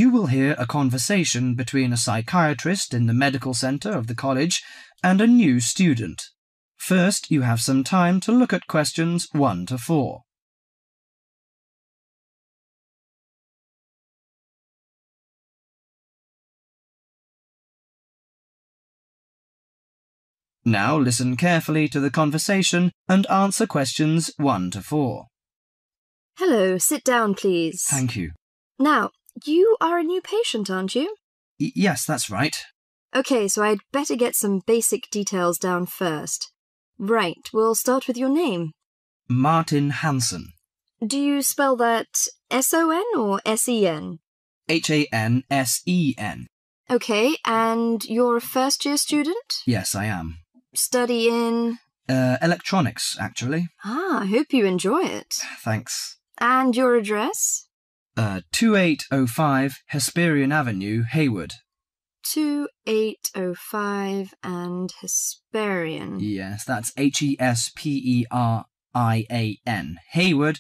You will hear a conversation between a psychiatrist in the medical centre of the college and a new student. First, you have some time to look at questions 1 to 4. Now listen carefully to the conversation and answer questions 1 to 4. Hello, sit down, please. Thank you. Now, you are a new patient, aren't you? Yes, that's right. OK, so I'd better get some basic details down first. Right, we'll start with your name. Martin Hansen. Do you spell that S-O-N or S-E-N? Hansen. OK, and you're a first-year student? Yes, I am. Study in? Electronics, actually. I hope you enjoy it. Thanks. And your address? 2805 Hesperian Avenue, Hayward. 2805 and Hesperian. Yes, that's Hesperian. Hayward,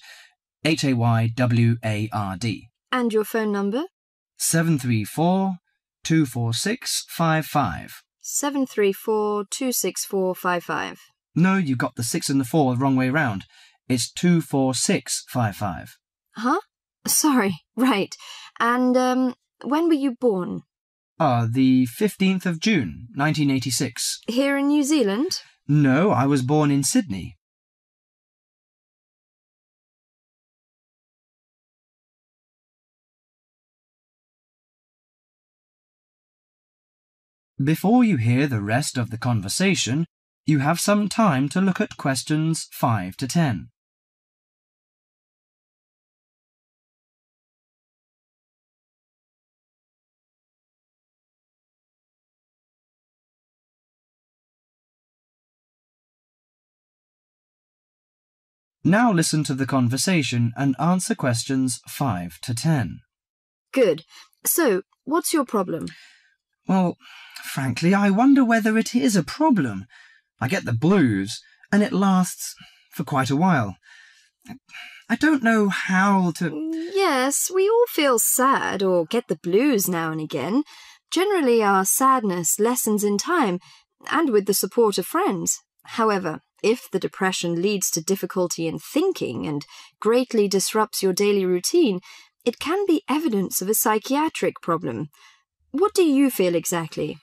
Hayward. And your phone number? 734-246-55. 734-264-55. No, you got the 6 and the 4 the wrong way round. It's 246-55. Huh? Sorry, right. And, when were you born? The 15th of June, 1986. Here in New Zealand? No, I was born in Sydney. Before you hear the rest of the conversation, you have some time to look at questions 5 to 10. Now listen to the conversation and answer questions 5 to 10. Good. So, what's your problem? Well, frankly, I wonder whether it is a problem. I get the blues, and it lasts for quite a while. I don't know how to... Yes, we all feel sad or get the blues now and again. Generally, our sadness lessens in time, and with the support of friends. However, if the depression leads to difficulty in thinking and greatly disrupts your daily routine, it can be evidence of a psychiatric problem. What do you feel exactly?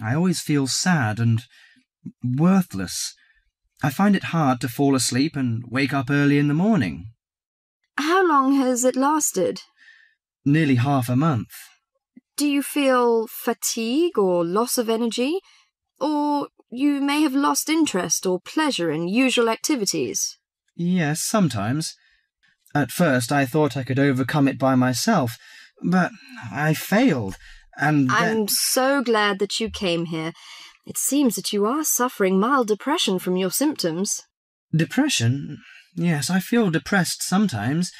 I always feel sad and worthless. I find it hard to fall asleep and wake up early in the morning. How long has it lasted? Nearly half a month. Do you feel fatigue or loss of energy? Or you may have lost interest or pleasure in usual activities? Yes, sometimes. At first I thought I could overcome it by myself, but I failed, and I'm so glad that you came here. It seems that you are suffering mild depression from your symptoms. Depression? Yes, I feel depressed sometimes.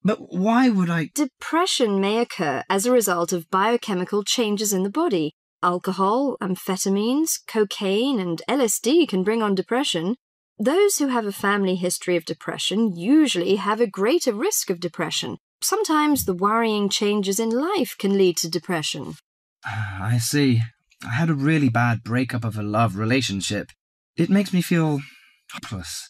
But why would I... Depression may occur as a result of biochemical changes in the body. Alcohol, amphetamines, cocaine, and LSD can bring on depression. Those who have a family history of depression usually have a greater risk of depression. Sometimes the worrying changes in life can lead to depression. I see. I had a really bad breakup of a love relationship. It makes me feel hopeless.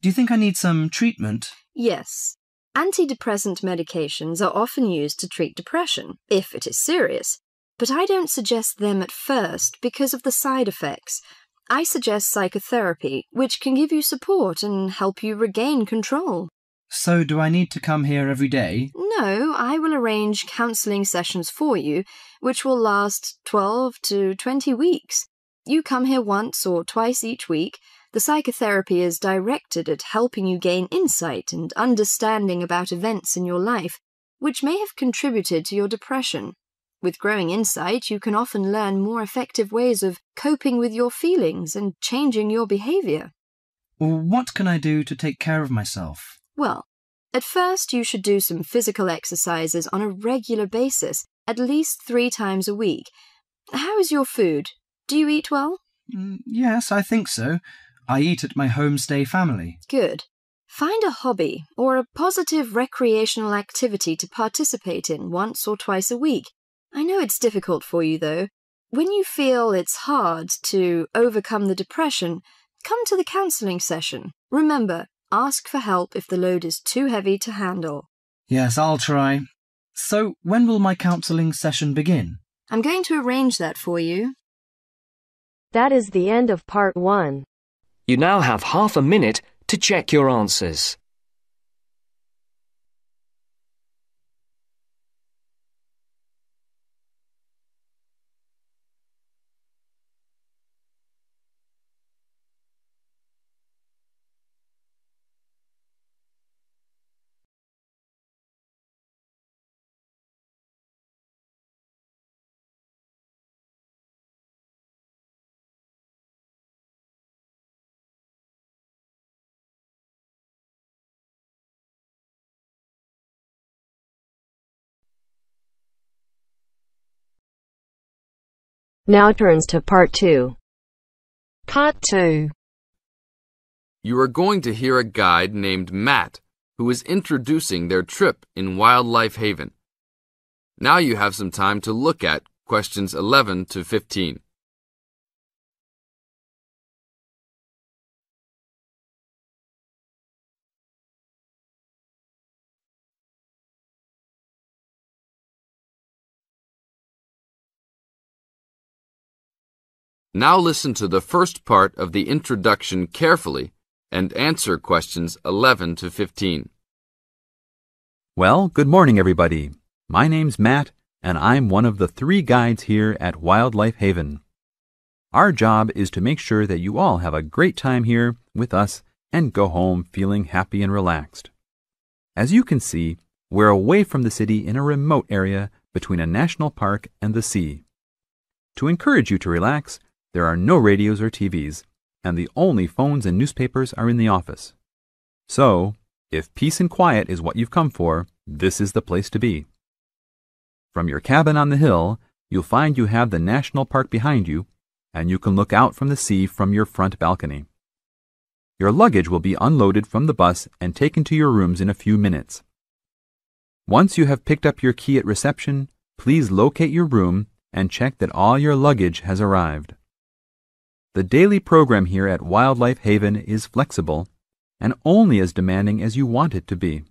Do you think I need some treatment? Yes. Antidepressant medications are often used to treat depression, if it is serious. But I don't suggest them at first because of the side effects. I suggest psychotherapy, which can give you support and help you regain control. So do I need to come here every day? No, I will arrange counselling sessions for you, which will last 12 to 20 weeks. You come here once or twice each week. The psychotherapy is directed at helping you gain insight and understanding about events in your life, which may have contributed to your depression. With growing insight, you can often learn more effective ways of coping with your feelings and changing your behaviour. What can I do to take care of myself? Well, at first you should do some physical exercises on a regular basis, at least 3 times a week. How is your food? Do you eat well? Yes, I think so. I eat at my homestay family. Good. Find a hobby or a positive recreational activity to participate in once or twice a week. I know it's difficult for you, though. When you feel it's hard to overcome the depression, come to the counselling session. Remember, ask for help if the load is too heavy to handle. Yes, I'll try. So, when will my counselling session begin? I'm going to arrange that for you. That is the end of part 1. You now have half a minute to check your answers. Now turns to part 2. Part 2. You are going to hear a guide named Matt who is introducing their trip in Wildlife Haven. Now you have some time to look at questions 11 to 15. Now listen to the first part of the introduction carefully and answer questions 11 to 15. Well, good morning, everybody. My name's Matt, and I'm one of the 3 guides here at Wildlife Haven. Our job is to make sure that you all have a great time here with us and go home feeling happy and relaxed. As you can see, we're away from the city in a remote area between a national park and the sea. To encourage you to relax, there are no radios or TVs, and the only phones and newspapers are in the office. So, if peace and quiet is what you've come for, this is the place to be. From your cabin on the hill, you'll find you have the national park behind you, and you can look out from the sea from your front balcony. Your luggage will be unloaded from the bus and taken to your rooms in a few minutes. Once you have picked up your key at reception, please locate your room and check that all your luggage has arrived. The daily program here at Wildlife Haven is flexible and only as demanding as you want it to be.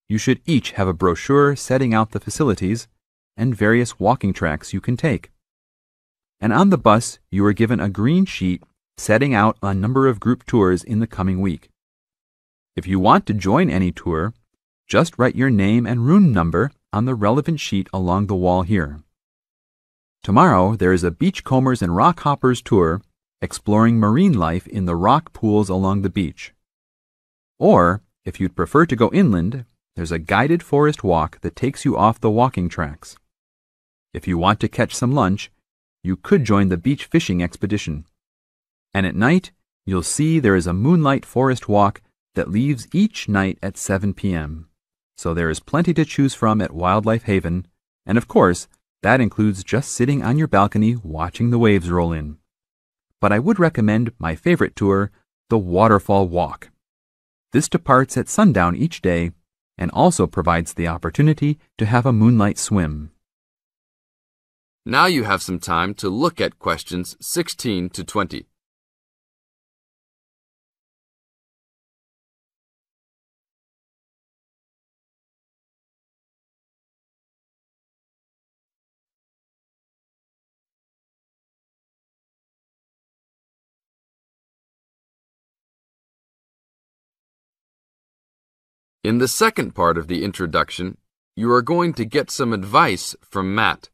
You should each have a brochure setting out the facilities and various walking tracks you can take. And on the bus, you are given a green sheet setting out a number of group tours in the coming week. If you want to join any tour, just write your name and room number on the relevant sheet along the wall here. Tomorrow, there is a Beachcombers and Rock Hoppers tour exploring marine life in the rock pools along the beach. Or, if you'd prefer to go inland, there's a guided forest walk that takes you off the walking tracks. If you want to catch some lunch, you could join the beach fishing expedition. And at night, you'll see there is a moonlight forest walk that leaves each night at 7 p.m. So there is plenty to choose from at Wildlife Haven, and of course, that includes just sitting on your balcony watching the waves roll in. But I would recommend my favorite tour, the Waterfall Walk. This departs at sundown each day and also provides the opportunity to have a moonlight swim. Now you have some time to look at questions 16 to 20. In the second part of the introduction, you are going to get some advice from Matt.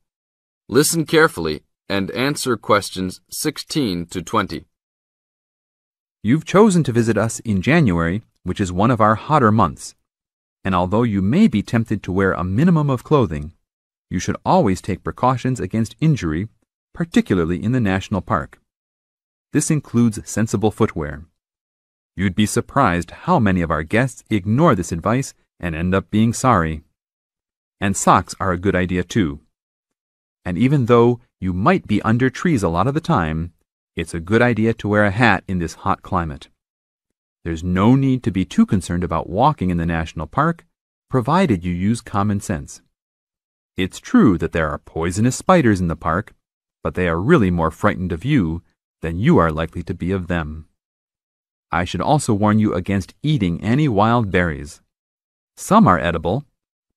Listen carefully and answer questions 16 to 20. You've chosen to visit us in January, which is one of our hotter months. And although you may be tempted to wear a minimum of clothing, you should always take precautions against injury, particularly in the national park. This includes sensible footwear. You'd be surprised how many of our guests ignore this advice and end up being sorry. And socks are a good idea too. And even though you might be under trees a lot of the time, it's a good idea to wear a hat in this hot climate. There's no need to be too concerned about walking in the national park, provided you use common sense. It's true that there are poisonous spiders in the park, but they are really more frightened of you than you are likely to be of them. I should also warn you against eating any wild berries. Some are edible,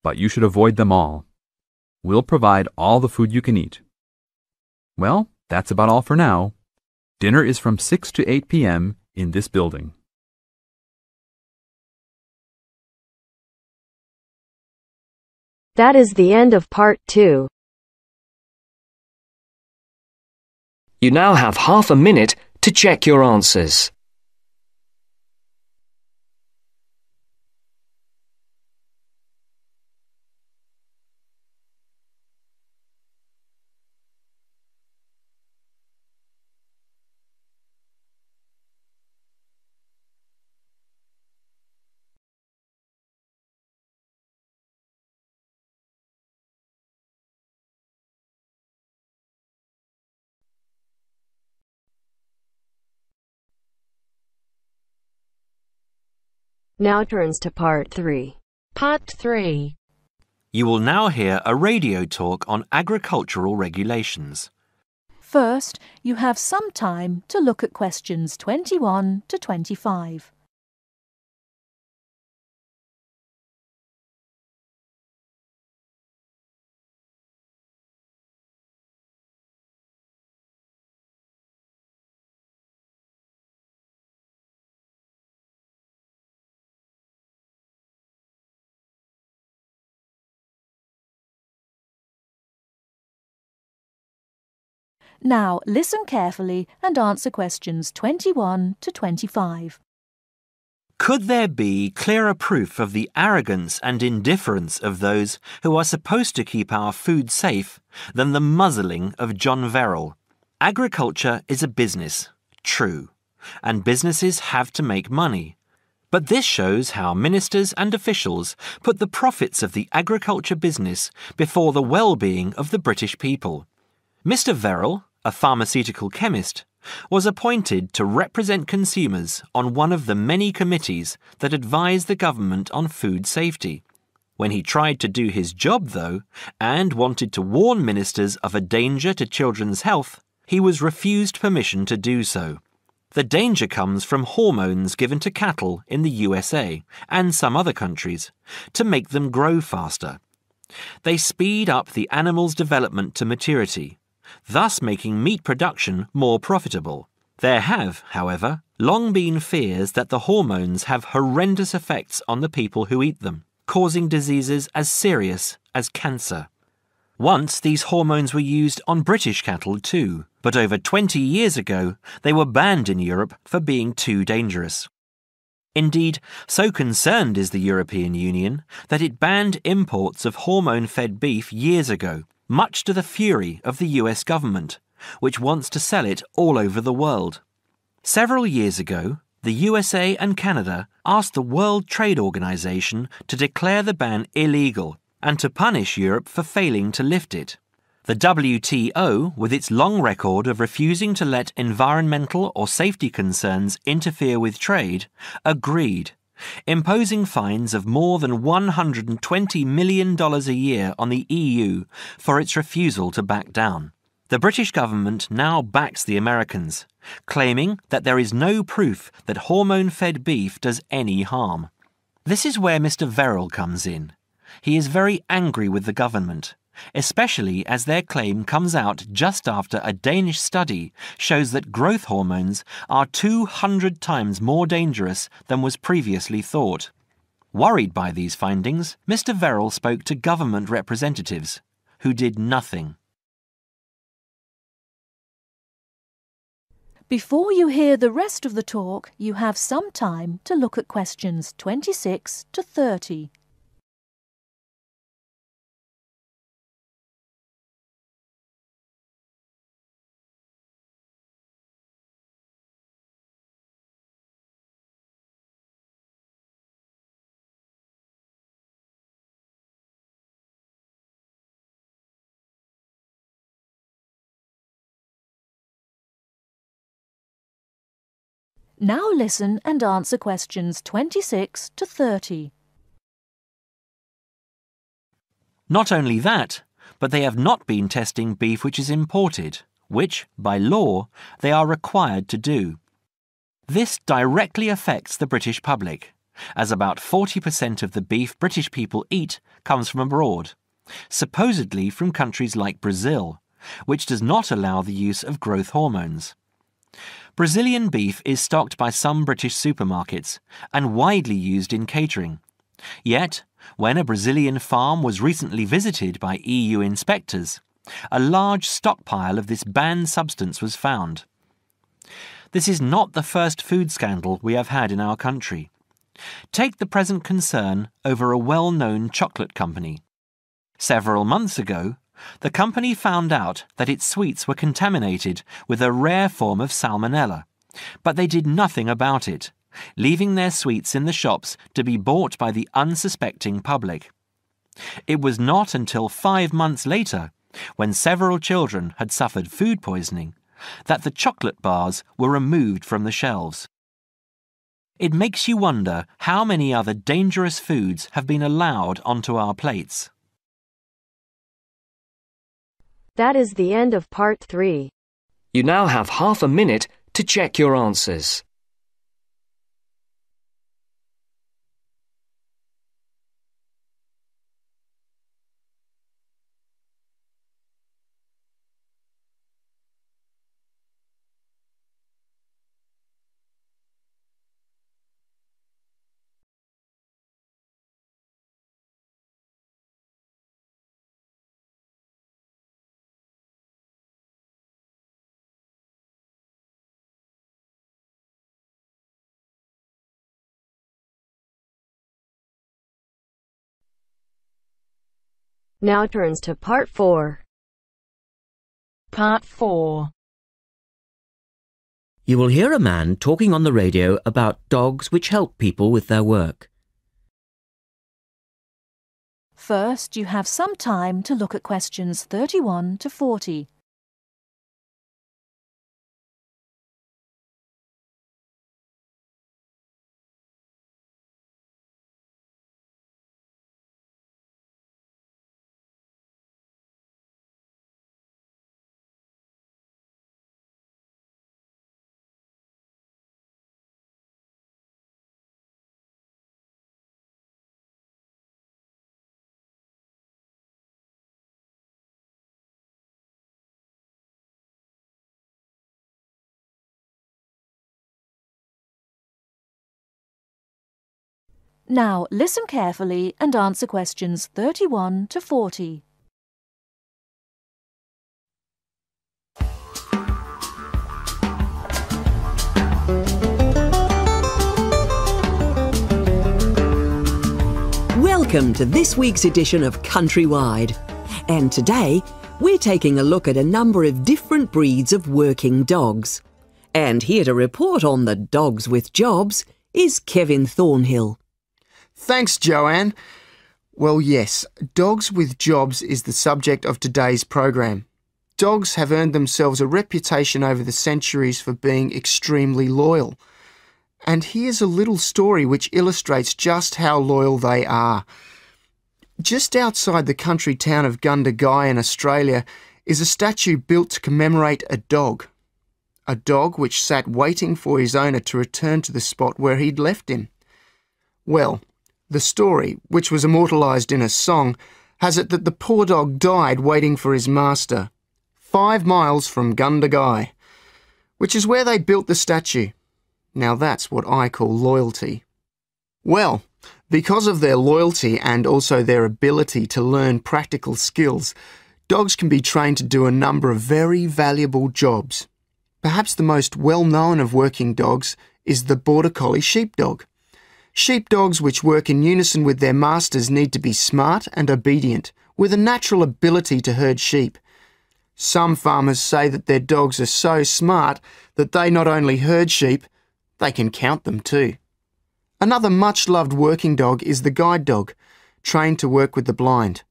but you should avoid them all. We'll provide all the food you can eat. Well, that's about all for now. Dinner is from 6 to 8 p.m. in this building. That is the end of part 2. You now have half a minute to check your answers. Now turns to part 3. Part 3. You will now hear a radio talk on agricultural regulations. First, you have some time to look at questions 21 to 25. Now listen carefully and answer questions 21 to 25. Could there be clearer proof of the arrogance and indifference of those who are supposed to keep our food safe than the muzzling of John Verrill? Agriculture is a business, true, and businesses have to make money. But this shows how ministers and officials put the profits of the agriculture business before the well-being of the British people. Mr. Verrill, a pharmaceutical chemist, was appointed to represent consumers on one of the many committees that advise the government on food safety. When he tried to do his job, though, and wanted to warn ministers of a danger to children's health, he was refused permission to do so. The danger comes from hormones given to cattle in the USA and some other countries to make them grow faster. They speed up the animal's development to maturity, thus making meat production more profitable. There have, however, long been fears that the hormones have horrendous effects on the people who eat them, causing diseases as serious as cancer. Once these hormones were used on British cattle too, but over 20 years ago they were banned in Europe for being too dangerous. Indeed, so concerned is the European Union that it banned imports of hormone-fed beef years ago, much to the fury of the US government, which wants to sell it all over the world. Several years ago, the USA and Canada asked the World Trade Organization to declare the ban illegal and to punish Europe for failing to lift it. The WTO, with its long record of refusing to let environmental or safety concerns interfere with trade, agreed, imposing fines of more than $120 million a year on the EU for its refusal to back down. The British government now backs the Americans, claiming that there is no proof that hormone-fed beef does any harm. This is where Mr. Verrill comes in. He is very angry with the government, especially as their claim comes out just after a Danish study shows that growth hormones are 200 times more dangerous than was previously thought. Worried by these findings, Mr. Verrill spoke to government representatives, who did nothing. Before you hear the rest of the talk, you have some time to look at questions 26 to 30. Now listen and answer questions 26 to 30. Not only that, but they have not been testing beef which is imported, which, by law, they are required to do. This directly affects the British public, as about 40% of the beef British people eat comes from abroad, supposedly from countries like Brazil, which does not allow the use of growth hormones. Brazilian beef is stocked by some British supermarkets and widely used in catering. Yet, when a Brazilian farm was recently visited by EU inspectors, a large stockpile of this banned substance was found. This is not the first food scandal we have had in our country. Take the present concern over a well-known chocolate company. Several months ago, the company found out that its sweets were contaminated with a rare form of salmonella, but they did nothing about it, leaving their sweets in the shops to be bought by the unsuspecting public. It was not until 5 months later, when several children had suffered food poisoning, that the chocolate bars were removed from the shelves. It makes you wonder how many other dangerous foods have been allowed onto our plates. That is the end of part 3. You now have half a minute to check your answers. Now turns to part 4. Part 4. You will hear a man talking on the radio about dogs which help people with their work. First, you have some time to look at questions 31 to 40. Now listen carefully and answer questions 31 to 40. Welcome to this week's edition of Countrywide. And today, we're taking a look at a number of different breeds of working dogs. And here to report on the dogs with jobs is Kevin Thornhill. Thanks, Joanne. Well, yes, dogs with jobs is the subject of today's program. Dogs have earned themselves a reputation over the centuries for being extremely loyal. And here's a little story which illustrates just how loyal they are. Just outside the country town of Gundagai in Australia is a statue built to commemorate a dog. A dog which sat waiting for his owner to return to the spot where he'd left him. Well, the story, which was immortalised in a song, has it that the poor dog died waiting for his master, 5 miles from Gundagai, which is where they built the statue. Now that's what I call loyalty. Well, because of their loyalty and also their ability to learn practical skills, dogs can be trained to do a number of very valuable jobs. Perhaps the most well-known of working dogs is the Border Collie sheepdog. Sheepdogs which work in unison with their masters need to be smart and obedient, with a natural ability to herd sheep. Some farmers say that their dogs are so smart that they not only herd sheep, they can count them too. Another much-loved working dog is the guide dog, trained to work with the blind.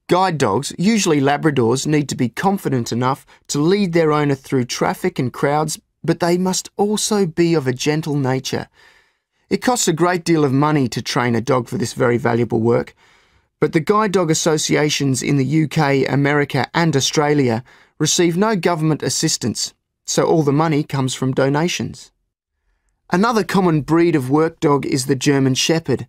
Guide dogs, usually Labradors, need to be confident enough to lead their owner through traffic and crowds but they must also be of a gentle nature. It costs a great deal of money to train a dog for this very valuable work, but the guide dog associations in the UK, America and Australia receive no government assistance, so all the money comes from donations. Another common breed of work dog is the German Shepherd.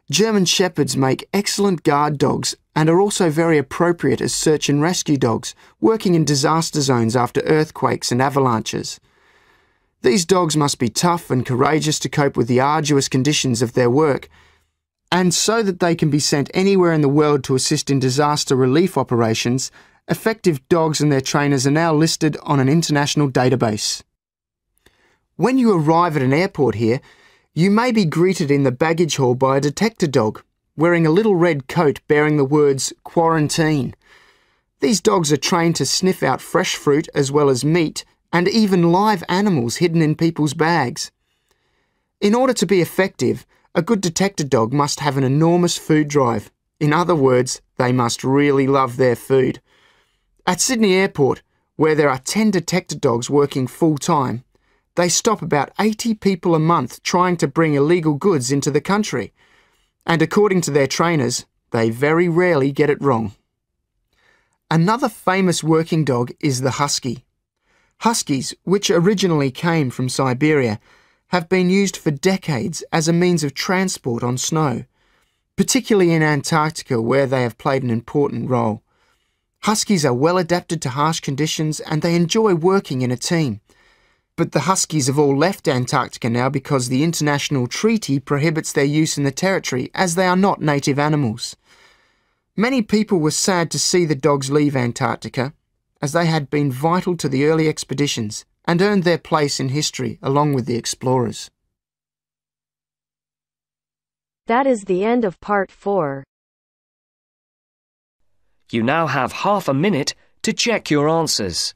German Shepherds make excellent guard dogs and are also very appropriate as search and rescue dogs, working in disaster zones after earthquakes and avalanches. These dogs must be tough and courageous to cope with the arduous conditions of their work, and so that they can be sent anywhere in the world to assist in disaster relief operations, effective dogs and their trainers are now listed on an international database. When you arrive at an airport here, you may be greeted in the baggage hall by a detector dog, wearing a little red coat bearing the words "Quarantine." These dogs are trained to sniff out fresh fruit as well as meat and even live animals hidden in people's bags. In order to be effective, a good detector dog must have an enormous food drive. In other words, they must really love their food. At Sydney Airport, where there are 10 detector dogs working full-time, they stop about 80 people a month trying to bring illegal goods into the country. And according to their trainers, they very rarely get it wrong. Another famous working dog is the husky. Huskies, which originally came from Siberia, have been used for decades as a means of transport on snow, particularly in Antarctica where they have played an important role. Huskies are well adapted to harsh conditions and they enjoy working in a team. But the huskies have all left Antarctica now because the international treaty prohibits their use in the territory as they are not native animals. Many people were sad to see the dogs leave Antarctica, as they had been vital to the early expeditions and earned their place in history along with the explorers. That is the end of part 4. You now have half a minute to check your answers.